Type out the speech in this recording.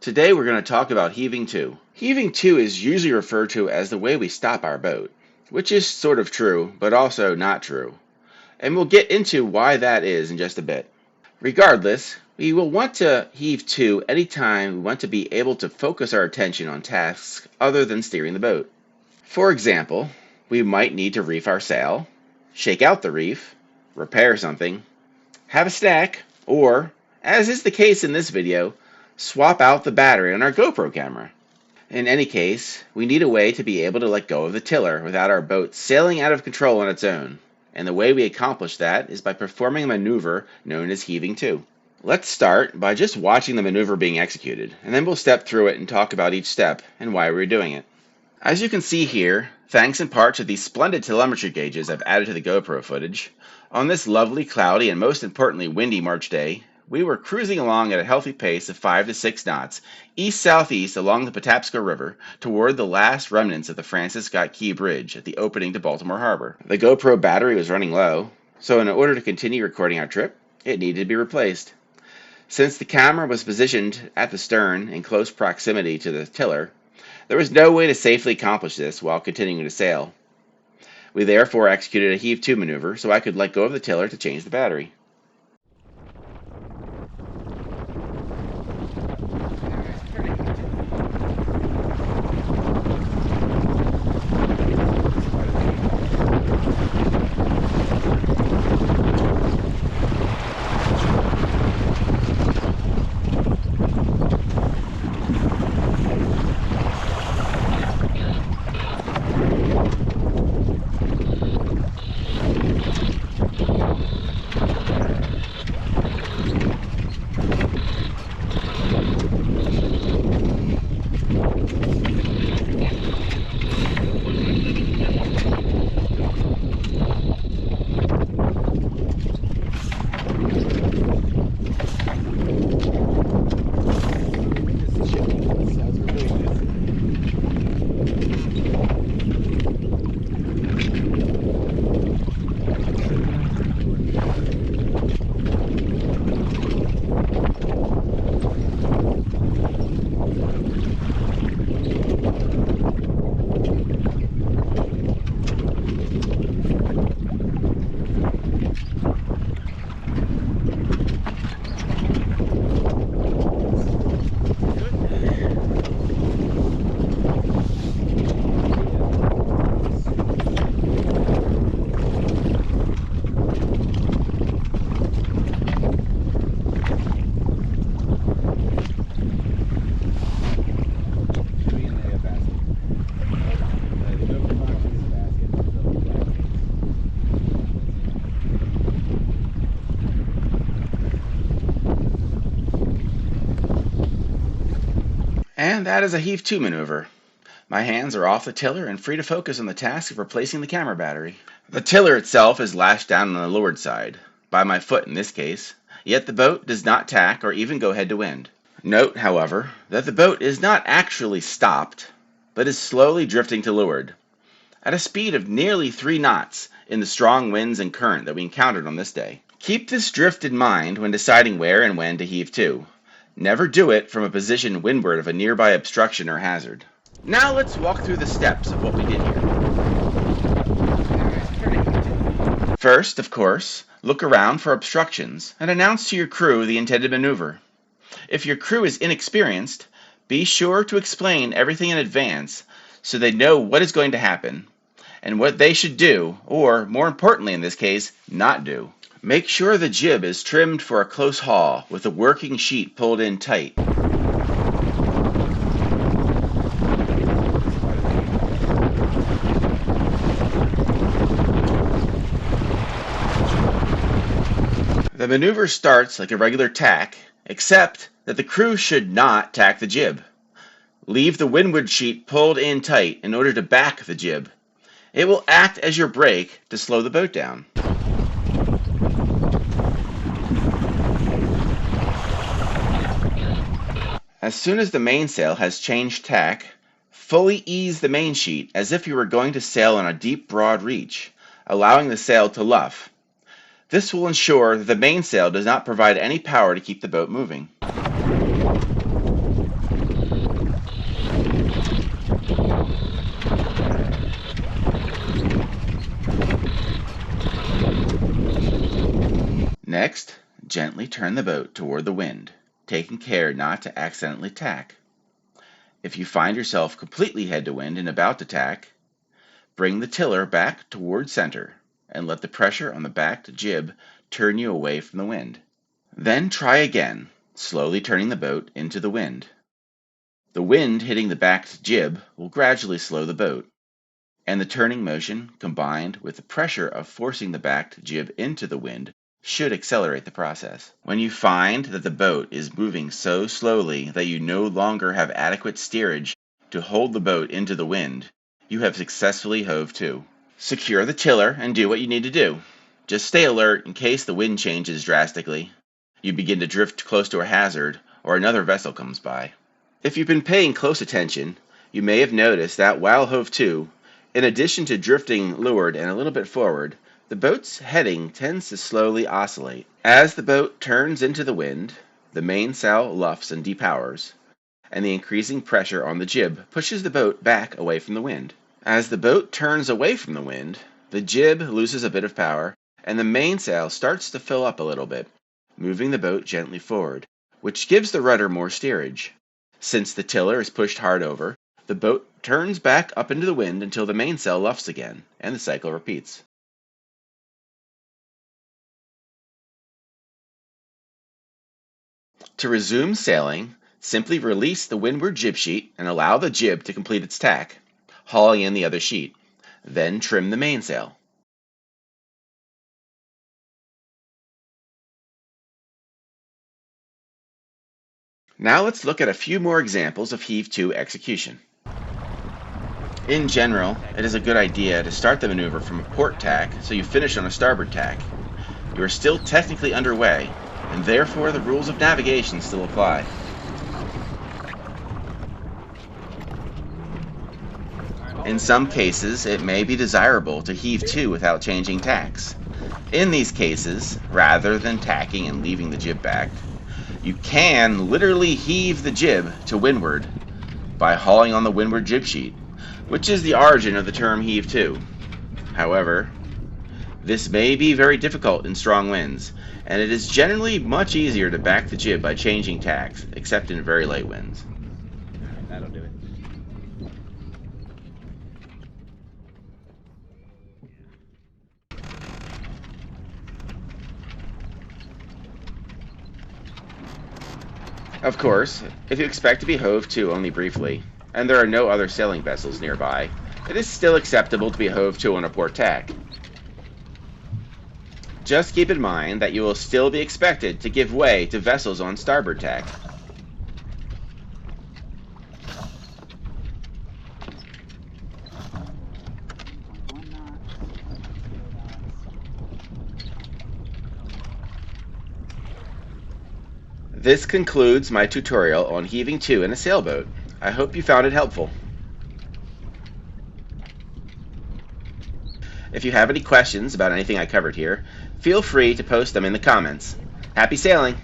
Today we're going to talk about heaving-to. Heaving-to is usually referred to as the way we stop our boat, which is sort of true, but also not true. And we'll get into why that is in just a bit. Regardless, we will want to heave-to anytime we want to be able to focus our attention on tasks other than steering the boat. For example, we might need to reef our sail, shake out the reef, repair something, have a snack, or, as is the case in this video, swap out the battery on our GoPro camera. In any case, we need a way to be able to let go of the tiller without our boat sailing out of control on its own. And the way we accomplish that is by performing a maneuver known as heaving-to. Let's start by just watching the maneuver being executed, and then we'll step through it and talk about each step and why we're doing it. As you can see here, thanks in part to these splendid telemetry gauges I've added to the GoPro footage, on this lovely, cloudy, and most importantly windy March day, we were cruising along at a healthy pace of 5 to 6 knots, east-southeast along the Patapsco River, toward the last remnants of the Francis Scott Key Bridge at the opening to Baltimore Harbor. The GoPro battery was running low, so in order to continue recording our trip, it needed to be replaced. Since the camera was positioned at the stern in close proximity to the tiller, there was no way to safely accomplish this while continuing to sail. We therefore executed a heave-to maneuver so I could let go of the tiller to change the battery. And that is a heave-to maneuver. My hands are off the tiller and free to focus on the task of replacing the camera battery. The tiller itself is lashed down on the leeward side, by my foot in this case, yet the boat does not tack or even go head to wind. Note, however, that the boat is not actually stopped, but is slowly drifting to leeward, at a speed of nearly 3 knots in the strong winds and current that we encountered on this day. Keep this drift in mind when deciding where and when to heave-to. Never do it from a position windward of a nearby obstruction or hazard. Now let's walk through the steps of what we did here. First, of course, look around for obstructions and announce to your crew the intended maneuver. If your crew is inexperienced, be sure to explain everything in advance so they know what is going to happen and what they should do, or, more importantly in this case, not do. Make sure the jib is trimmed for a close haul with the working sheet pulled in tight. The maneuver starts like a regular tack, except that the crew should not tack the jib. Leave the windward sheet pulled in tight in order to back the jib. It will act as your brake to slow the boat down. As soon as the mainsail has changed tack, fully ease the main sheet as if you were going to sail on a deep, broad reach, allowing the sail to luff. This will ensure that the mainsail does not provide any power to keep the boat moving. Gently turn the boat toward the wind, taking care not to accidentally tack. If you find yourself completely head to wind and about to tack, bring the tiller back toward center and let the pressure on the backed jib turn you away from the wind. Then try again, slowly turning the boat into the wind. The wind hitting the backed jib will gradually slow the boat, and the turning motion, combined with the pressure of forcing the backed jib into the wind, should accelerate the process. When you find that the boat is moving so slowly that you no longer have adequate steerage to hold the boat into the wind, you have successfully hove to. Secure the tiller and do what you need to do. Just stay alert in case the wind changes drastically, you begin to drift close to a hazard, or another vessel comes by. If you've been paying close attention, you may have noticed that while hove to, in addition to drifting leeward and a little bit forward, the boat's heading tends to slowly oscillate. As the boat turns into the wind, the mainsail luffs and depowers, and the increasing pressure on the jib pushes the boat back away from the wind. As the boat turns away from the wind, the jib loses a bit of power, and the mainsail starts to fill up a little bit, moving the boat gently forward, which gives the rudder more steerage. Since the tiller is pushed hard over, the boat turns back up into the wind until the mainsail luffs again, and the cycle repeats. To resume sailing, simply release the windward jib sheet and allow the jib to complete its tack, hauling in the other sheet. Then trim the mainsail. Now let's look at a few more examples of heave-to execution. In general, it is a good idea to start the maneuver from a port tack so you finish on a starboard tack. You are still technically underway, and therefore the rules of navigation still apply. In some cases, it may be desirable to heave to without changing tacks. In these cases, rather than tacking and leaving the jib back, you can literally heave the jib to windward by hauling on the windward jib sheet, which is the origin of the term heave to. However, this may be very difficult in strong winds, and it is generally much easier to back the jib by changing tacks, except in very light winds. Alright, that'll do it. Of course, if you expect to be hove to only briefly, and there are no other sailing vessels nearby, it is still acceptable to be hove to on a port tack. Just keep in mind that you will still be expected to give way to vessels on starboard tack. This concludes my tutorial on heaving to in a sailboat. I hope you found it helpful. If you have any questions about anything I covered here, feel free to post them in the comments. Happy sailing!